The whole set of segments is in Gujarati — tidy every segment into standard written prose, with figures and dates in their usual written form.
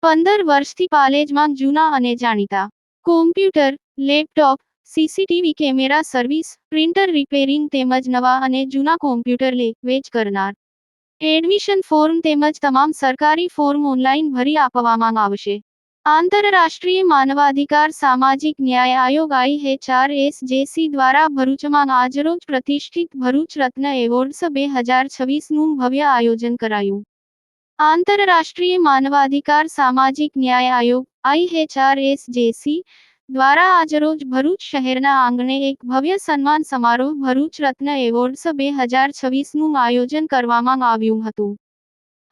15 વર્ષથી પાલેજમાં જૂના અને જાણીતા computer, laptop, CCTV camera service, printer repairing તેમજ નવા અને જૂના કોમ્પ્યુટર લે વેચ કરનાર. એડમિશન ફોર્મ તેમજ તમામ સરકારી ફોર્મ ઓનલાઈન ભરી આપવામાં આવશે. આંતરરાષ્ટ્રીય માનવાધિકાર સામાજિક ન્યાય આયોગ IHRSJC દ્વારા ભરૂચમાં આજરોજ પ્રતિષ્ઠિત ભરૂચ રત્ન એવોર્ડ્સ 2026નું ભવ્ય આયોજન કરાયું. આંતરરાષ્ટ્રીય માનવાધિકાર સામાજિક ન્યાય આયોગ IHRSJC દ્વારા આજરોજ ભરૂચ શહેરના આંગણે એક ભવ્ય સન્માન સમારોહ ભરૂચ રત્ન એવોર્ડ્સ 2026નું આયોજન કરવામાં આવ્યું હતું.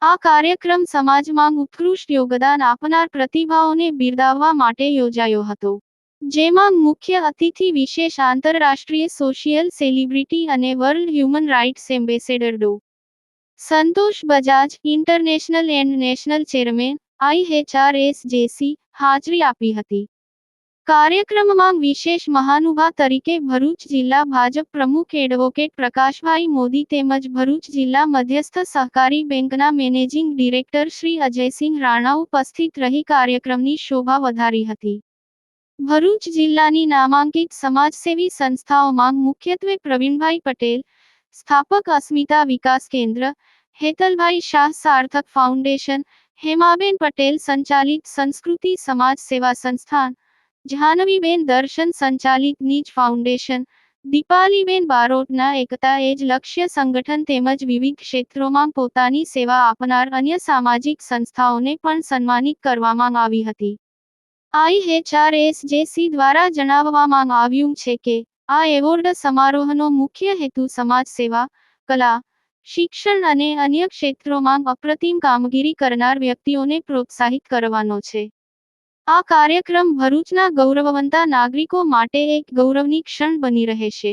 આ કાર્યક્રમ સમાજમાં ઉત્કૃષ્ટ યોગદાન આપનાર પ્રતિભાઓને બિરદાવવા માટે યોજાયો હતો. જેમાં મુખ્ય અતિથિ વિશેષ આંતરરાષ્ટ્રીય સોશિયલ સેલિબ્રિટી અને વર્લ્ડ હ્યુમન રાઇટ્સ એમ્બેસેડર ડો. Santosh Bajaj, international and national chairman, IHRSJC, હાજરી આપી હતી. કાર્યક્રમમાં વિશેષ મહાનુભાવ તરીકે ભરૂચ જિલ્લા ભાજપ પ્રમુખ એડવોકેટ પ્રકાશભાઈ મોદી તેમજ ભરૂચ જિલ્લા મધ્યસ્થ સહકારી બેંકના મેનેજિંગ ડિરેક્ટર શ્રી અજયસિંહ રાણા ઉપસ્થિત રહી કાર્યક્રમની શોભા વધારી હતી. ભરૂચ જિલ્લાની નામાંકિત સમાજસેવી સંસ્થાઓમાં મુખ્યત્વે પ્રવીણભાઈ પટેલ, સ્થાપક અસ્મિતા વિકાસ કેન્દ્ર, હેતલભાઈ શાહ સાર્થક ફાઉન્ડેશન, હેમાબેન પટેલ સંચાલિત સંસ્કૃતિ સમાજ સેવા સંસ્થાન, જાહ્નવીબેન દર્શન સંચાલિત નીજ ફાઉન્ડેશન, દીપાલીબેન બારોટના એકતા એજ લક્ષ્ય સંગઠન તેમજ વિવિધ ક્ષેત્રોમાં પોતાની સેવા આપનાર અન્ય સામાજિક સંસ્થાઓને પણ સન્માનિત કરવામાં આવી હતી. IHRSJC દ્વારા જણાવવામાં આવ્યું છે કે આ એવોર્ડ સમારોહનો મુખ્ય હેતુ સમાજ સેવા, કલા, શિક્ષણ અને અન્ય ક્ષેત્રોમાં અપ્રતિમ કામગીરી કરનાર વ્યક્તિઓને પ્રોત્સાહિત કરવાનો છે. આ કાર્યક્રમ ભરૂચના ગૌરવવંતા નાગરિકો માટે એક ગૌરવની ક્ષણ બની રહેશે.